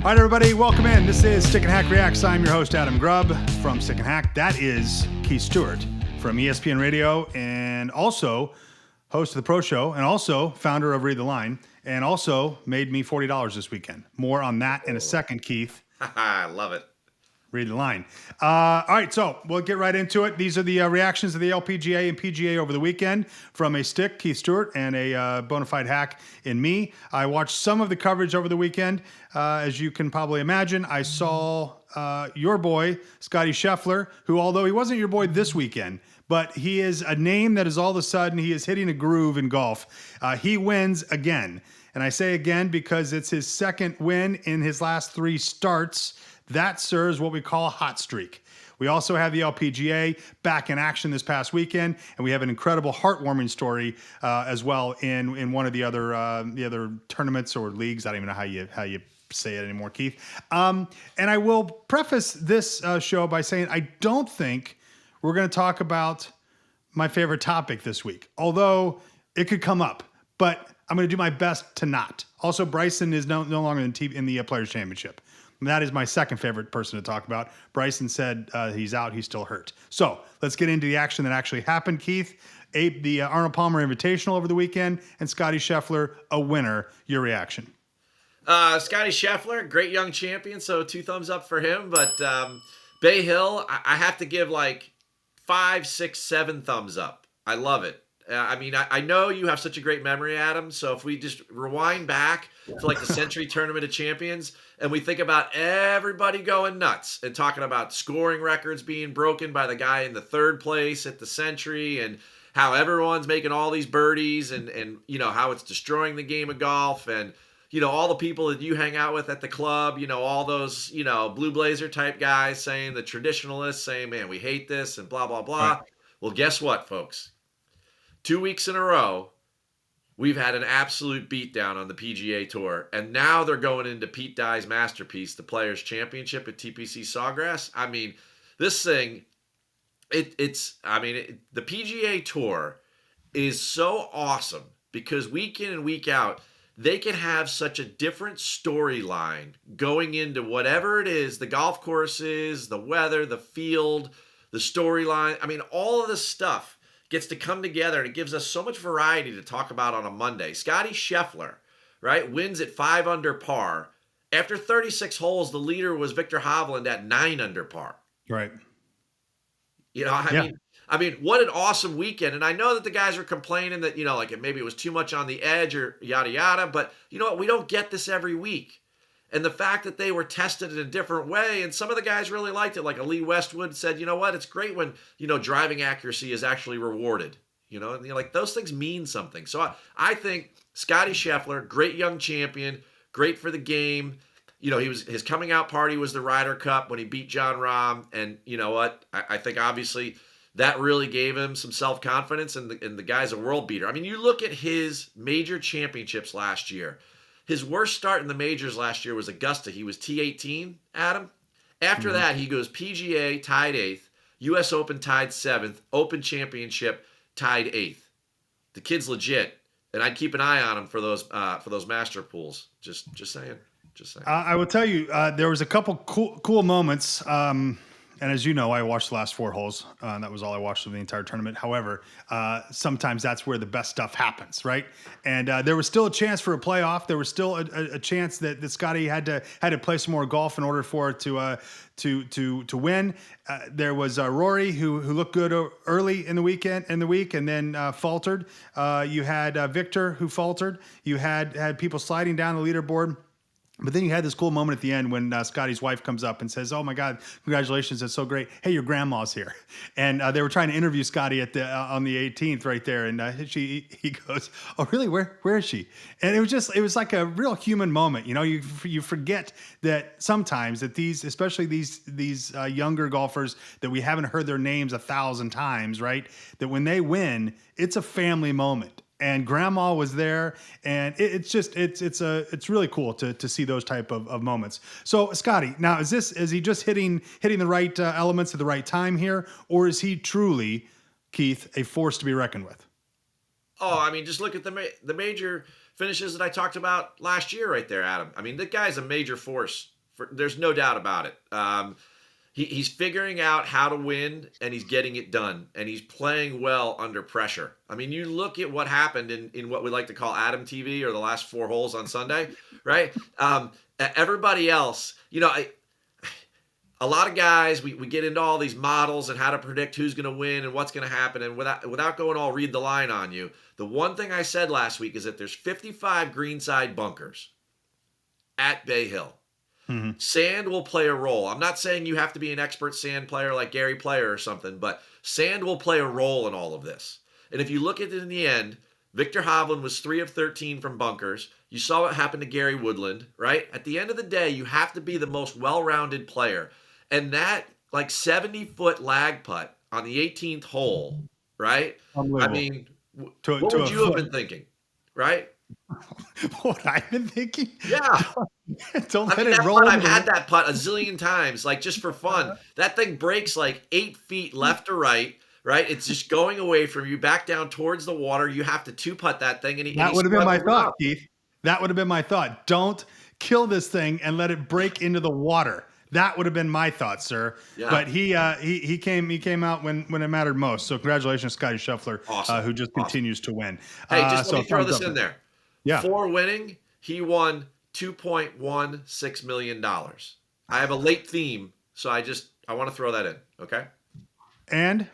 All right, everybody, welcome in. This is Stick and Hack Reacts. I'm your host, Adam Grubb from Stick and Hack. That is Keith Stewart from ESPN Radio and also host of the Pro Show and also founder of Read the Line and also made me $40 this weekend. More on that in a second, Keith. I love it. Read the line. All right, so we'll get right into it. These are the reactions of the LPGA and PGA over the weekend from a stick, Keith Stewart, and a bona fide hack in me. I watched some of the coverage over the weekend. As you can probably imagine, I saw your boy, Scottie Scheffler, who, although he wasn't your boy this weekend, but he is a name that is all of a sudden, he is hitting a groove in golf. He wins again. And I say again because it's his second win in his last 3 starts. That serves what we call a hot streak. We also have the LPGA back in action this past weekend, and we have an incredible heartwarming story as well in one of the other tournaments or leagues. I don't even know how you say it anymore, Keith. And I will preface this show by saying I don't think we're going to talk about my favorite topic this week, although it could come up, but I'm going to do my best to not. Also, Bryson is no longer in the Players' Championship. And that is my second favorite person to talk about. Bryson said he's out. He's still hurt. So let's get into the action that actually happened, Keith. The Arnold Palmer Invitational over the weekend and Scotty Scheffler, a winner. Your reaction? Scottie Scheffler, great young champion, so 2 thumbs up for him. But Bay Hill, I have to give like 5, 6, 7 thumbs up. I love it. I know you have such a great memory, Adam. So if we just rewind back to like the Century Tournament of Champions and we think about everybody going nuts and talking about scoring records being broken by the guy in the 3rd place at the Century and how everyone's making all these birdies and you know, how it's destroying the game of golf and, you know, all the people that you hang out with at the club, you know, all those, you know, Blue Blazer type guys saying, the traditionalists saying, man, we hate this and blah, blah, blah. Right. Well, guess what, folks? 2 weeks in a row, we've had an absolute beatdown on the PGA Tour, and now they're going into Pete Dye's masterpiece, the Players' Championship at TPC Sawgrass. I mean, this thing, the PGA Tour is so awesome because week in and week out, they can have such a different storyline going into whatever it is, the golf courses, the weather, the field, the storyline. I mean, all of this stuff gets to come together, and it gives us so much variety to talk about on a Monday. Scotty Scheffler, right, wins at 5 under par. After 36 holes, the leader was Victor Hovland at 9 under par. Right. You know, I mean, what an awesome weekend. And I know that the guys are complaining that, you know, like maybe it was too much on the edge or yada, yada. But you know what? We don't get this every week. And the fact that they were tested in a different way, and some of the guys really liked it, like Lee Westwood said, you know what, it's great when, you know, driving accuracy is actually rewarded, you know, and like those things mean something. So I think Scotty Scheffler, great young champion, great for the game. You know, his coming out party was the Ryder Cup when he beat John Rahm, and you know what, I think obviously that really gave him some self-confidence, and the guy's a world beater. I mean, you look at his major championships last year. His worst start in the majors last year was Augusta. He was T18, Adam. After that, he goes PGA, tied 8th. U.S. Open, tied 7th. Open Championship, tied 8th. The kid's legit, and I'd keep an eye on him for those master pools. Just saying. I will tell you, there was a couple cool moments. And as you know, I watched the last 4 holes. That was all I watched of the entire tournament. However, sometimes that's where the best stuff happens, right? And there was still a chance for a playoff. There was still a chance that Scotty had to play some more golf in order for it to win. There was Rory who looked good early in the week, and then faltered. You had Victor who faltered. You had people sliding down the leaderboard. But then you had this cool moment at the end when Scotty's wife comes up and says, "Oh my God, congratulations! That's so great. Hey, your grandma's here." And they were trying to interview Scotty on the 18th right there, and he goes, "Oh really? Where is she?" And it was like a real human moment. You know, you forget that sometimes that especially these younger golfers that we haven't heard their names 1,000 times, right? That when they win, it's a family moment. And grandma was there, and it's really cool to see those type of moments. So Scotty, now is he just hitting the right elements at the right time here, or is he truly, Keith, a force to be reckoned with? Oh, I mean, just look at the major finishes that I talked about last year right there, Adam. I mean, the guy's a major force There's no doubt about it. He's figuring out how to win, and he's getting it done, and he's playing well under pressure. I mean, you look at what happened in what we like to call Adam TV, or the last 4 holes on Sunday, right? Everybody else, a lot of guys, we get into all these models and how to predict who's going to win and what's going to happen, and without going all read the line on you, the one thing I said last week is that there's 55 greenside bunkers at Bay Hill. Mm-hmm. Sand will play a role. I'm not saying you have to be an expert sand player like Gary Player or something, but sand will play a role in all of this. And if you look at it in the end, Victor Hovland was 3 of 13 from bunkers. You saw what happened to Gary Woodland, right? At the end of the day, you have to be the most well-rounded player. And that, like, 70-foot lag putt on the 18th hole, right? I mean, what would you have been thinking, right? What I've been thinking? Yeah. Don't let it roll. I've had that putt a zillion times, like, just for fun. That thing breaks like 8 feet left to right, right? It's just going away from you, back down towards the water. You have to 2-putt that thing. That would have been my thought, Keith. That would have been my thought. Don't kill this thing and let it break into the water. That would have been my thought, sir. Yeah. But he came out when it mattered most. So congratulations, Scottie Scheffler, awesome. Who just continues to win. Hey, just let me throw this in there. Yeah. For winning, he won $2.16 million. I have a late theme, so I want to throw that in. Okay. And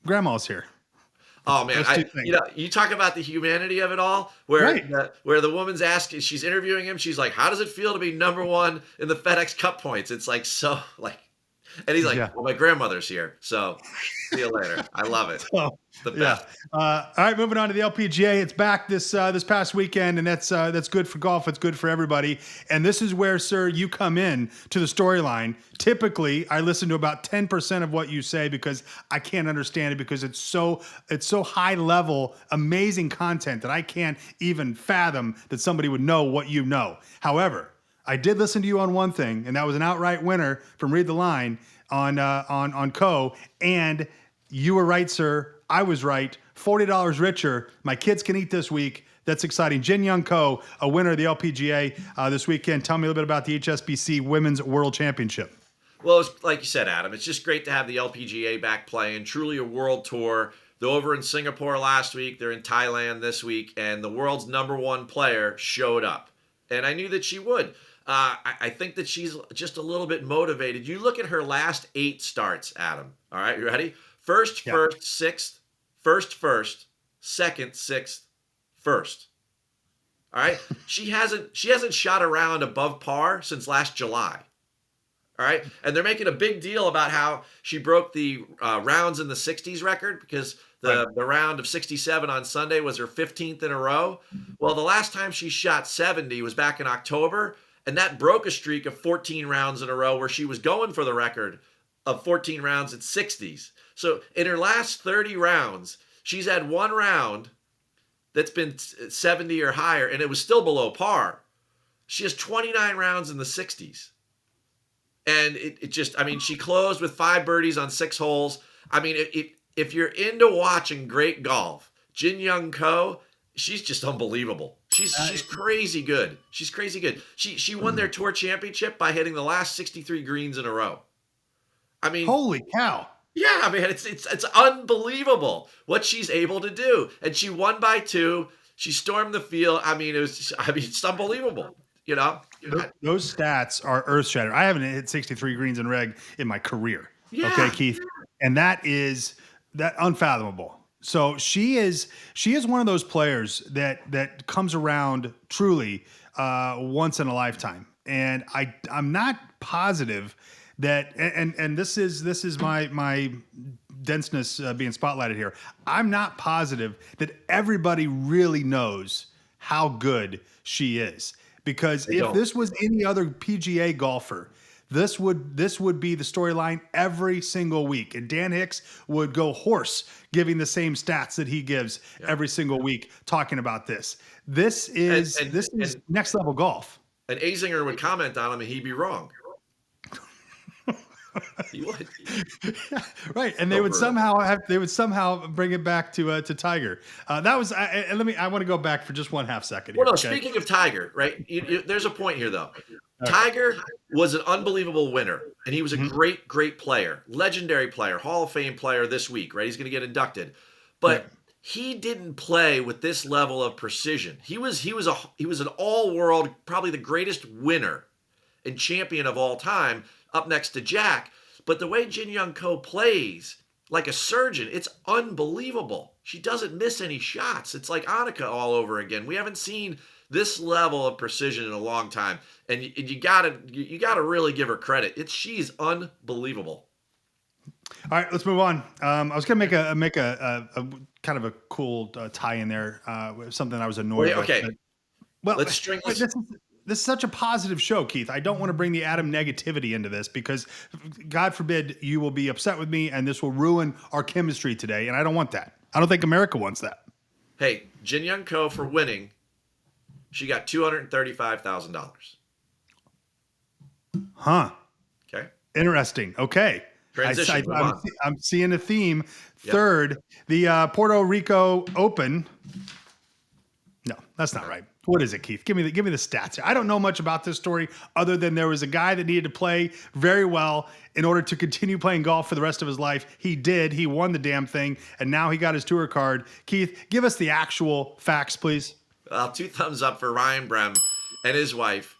Grandma's here. Oh man, you talk about the humanity of it all, where the woman's asking, she's interviewing him, she's like, "How does it feel to be number 1 in the FedEx Cup points?" It's like, so like, and he's like, "Well, my grandmother's here, so see you later." I love it. The best. All right, moving on to the LPGA. It's back this past weekend, and that's good for golf. It's good for everybody. And this is where, sir, you come in to the storyline. Typically, I listen to about 10% of what you say because I can't understand it because it's so high level, amazing content that I can't even fathom that somebody would know what you know. However, I did listen to you on one thing, and that was an outright winner from Read the Line on Ko, and you were right, sir. I was right. $40 richer. My kids can eat this week. That's exciting. Jin Young Ko, a winner of the LPGA this weekend. Tell me a little bit about the HSBC Women's World Championship. Well, it's, like you said, Adam, it's just great to have the LPGA back playing. Truly a world tour. They're over in Singapore last week. They're in Thailand this week. And the world's number 1 player showed up. And I knew that she would. I think that she's just a little bit motivated. You look at her last 8 starts, Adam. All right, you ready? First, 6th. First, second, 6th, first. All right. She hasn't shot around above par since last July. All right. And they're making a big deal about how she broke the rounds in the 60s record because the round of 67 on Sunday was her 15th in a row. Well, the last time she shot 70 was back in October, and that broke a streak of 14 rounds in a row where she was going for the record of 14 rounds at 60s. So in her last 30 rounds, she's had 1 round that's been 70 or higher, and it was still below par. She has 29 rounds in the 60s. And she closed with 5 birdies on 6 holes. I mean, if you're into watching great golf, Jin Young Ko, she's just unbelievable. She's crazy good. She's crazy good. She won their tour championship by hitting the last 63 greens in a row. I mean, holy cow. Yeah, man, it's unbelievable what she's able to do. And she won by 2. She stormed the field. I mean, it's unbelievable. Those stats are earth-shattering. I haven't hit 63 greens in reg in my career. Yeah. Okay, Keith, and that unfathomable. So she is one of those players that comes around truly once in a lifetime, and I'm not positive that, and this is my denseness being spotlighted here. I'm not positive that everybody really knows how good she is, because if this was any other PGA golfer, this would be the storyline every single week, and Dan Hicks would go hoarse giving the same stats that he gives every single week talking about this. This is next level golf. And Azinger would comment on him, and he'd be wrong. He would. Right, and So brutal. they would somehow bring it back to Tiger. That was I want to go back for just one half second Well, here. no, Okay, speaking of Tiger, right? There's a point here, though. all right. Tiger was an unbelievable winner, and he was a Mhm. great, great player, legendary player, Hall of Fame player this week, right? He's going to get inducted. Right. But he didn't play with this level of precision. He was an all-world, probably the greatest winner and champion of all time, up next to Jack. But the way Jin Young Ko plays, like a surgeon, it's unbelievable. She doesn't miss any shots. It's like Annika all over again. We haven't seen this level of precision in a long time, and you gotta really give her credit. She's unbelievable. All right, let's move on. I was gonna make a kind of a cool tie in there, with something I was annoyed Wait, with. okay, But, well, let's string wait, this. this is such a positive show, Keith. I don't want to bring the Adam negativity into this because, God forbid, you will be upset with me, and this will ruin our chemistry today. And I don't want that. I don't think America wants that. Hey, Jin Young Ko for winning, she got $235,000. Huh? Okay, Interesting. Okay. transition. Move on. I'm seeing a theme. Yep. Third, the Puerto Rico Open. No, that's not right. What is it, Keith? Give me the stats here. I don't know much about this story other than there was a guy that needed to play very well in order to continue playing golf for the rest of his life. He did. He won the damn thing, and now he got his tour card. Keith, give us the actual facts, please. Well, two thumbs up for Ryan Brehm and his wife,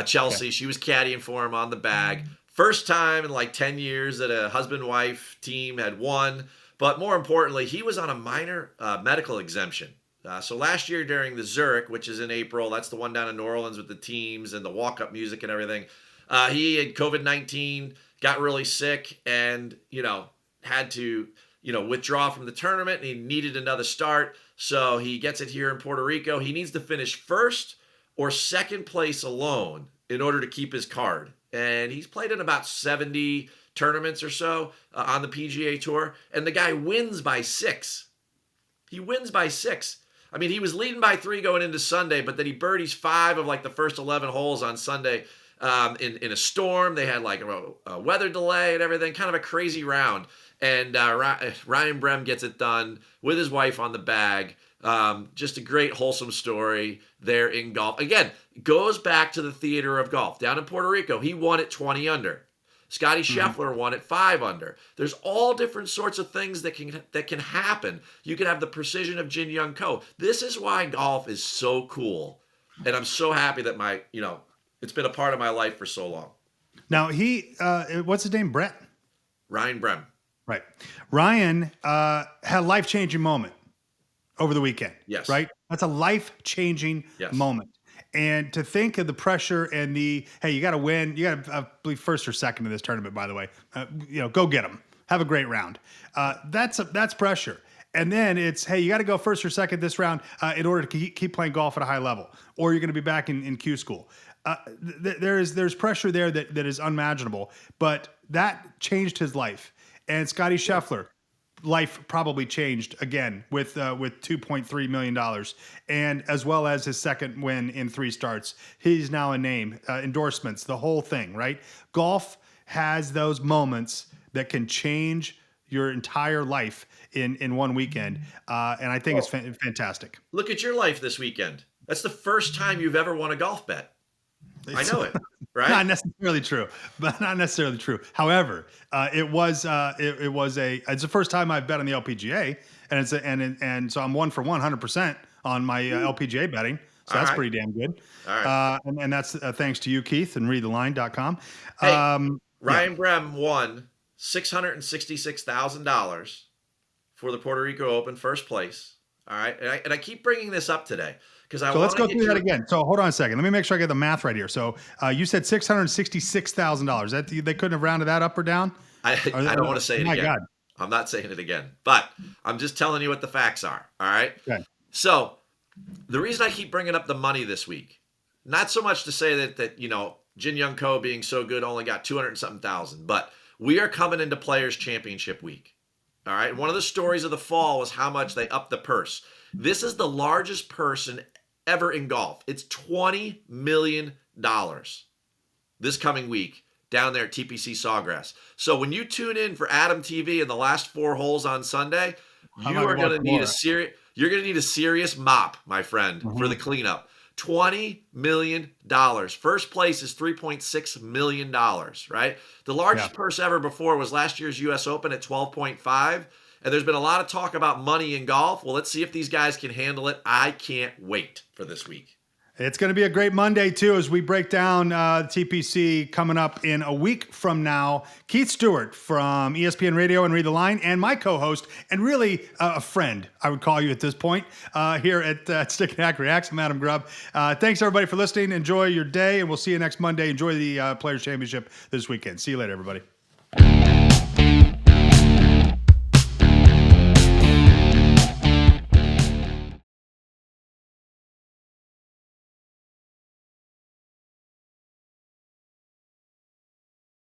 Chelsea. Okay. She was caddying for him on the bag. First time in like 10 years that a husband-wife team had won. But more importantly, he was on a minor medical exemption. So last year during the Zurich, which is in April, that's the one down in New Orleans with the teams and the walk-up music and everything. He had COVID-19, got really sick, and had to withdraw from the tournament. And he needed another start, so he gets it here in Puerto Rico. He needs to finish first or second place alone in order to keep his card. And he's played in about 70 tournaments or so on the PGA Tour, and the guy wins by 6. He wins by 6. I mean, he was leading by 3 going into Sunday, but then he birdies 5 of like the first 11 holes on Sunday in a storm. They had like a weather delay and everything, kind of a crazy round. And Ryan Brehm gets it done with his wife on the bag. Just a great, wholesome story there in golf. Again, goes back to the theater of golf. Down in Puerto Rico, he won at 20 under. Scotty Scheffler won at 5 under. There's all different sorts of things that can happen. You can have the precision of Jin Young Ko. This is why golf is so cool, and I'm so happy that it's been a part of my life for so long. Now what's his name? Brett. Ryan Brehm. Right. Ryan had a life-changing moment over the weekend. Yes. Right. That's a life-changing Yes. moment. And to think of the pressure and hey, you got to win. You got to, I believe, first or second in this tournament, by the way. Go get them. Have a great round. That's pressure. And then it's, hey, you got to go first or second this round in order to keep playing golf at a high level, or you're going to be back in Q school. There's pressure there that is unimaginable, but that changed his life. And Scottie Scheffler, life probably changed again with $2.3 million, and as well as his second win in 3 starts. He's now a name, endorsements, the whole thing, right? Golf has those moments that can change your entire life in one weekend, and I think it's fantastic. Look at your life this weekend. That's the first time you've ever won a golf bet. I know it, right? Not necessarily true, but not necessarily true. However, it's the first time I've bet on the LPGA, and so I'm 1 for 100% on my LPGA betting. So All that's right. pretty damn good. All right. And that's thanks to you, Keith, and readtheline.com. Hey, Yeah. Ryan Brehm won $666,000 for the Puerto Rico Open, first place. All right, and I keep bringing this up today because So let's go through that again. So hold on a second. Let me make sure I get the math right here. So you said $666,000. That they couldn't have rounded that up or down? I don't want to say it My again. God. I'm not saying it again, but I'm just telling you what the facts are. All right. Okay. So the reason I keep bringing up the money this week, not so much to say that Jin Young Ko being so good only got 200 and something thousand, but we are coming into Players Championship week. All right. And one of the stories of the fall was how much they upped the purse. This is the largest purse ever in golf. It's $20 million this coming week down there at TPC Sawgrass. So when you tune in for Adam TV in the last 4 holes on Sunday, you are going to need you're going to need a serious mop, my friend, for the cleanup. $20 million. First place is $3.6 million, right? The largest purse ever before was last year's U.S. Open at 12.5. And there's been a lot of talk about money in golf. Well, let's see if these guys can handle it. I can't wait for this week. It's going to be a great Monday, too, as we break down TPC coming up in a week from now. Keith Stewart from ESPN Radio and Read the Line, and my co-host, and really a friend, I would call you at this point, here at Stick and Hack Reacts. I'm Adam Grubb. Thanks, everybody, for listening. Enjoy your day, and we'll see you next Monday. Enjoy the Players' Championship this weekend. See you later, everybody.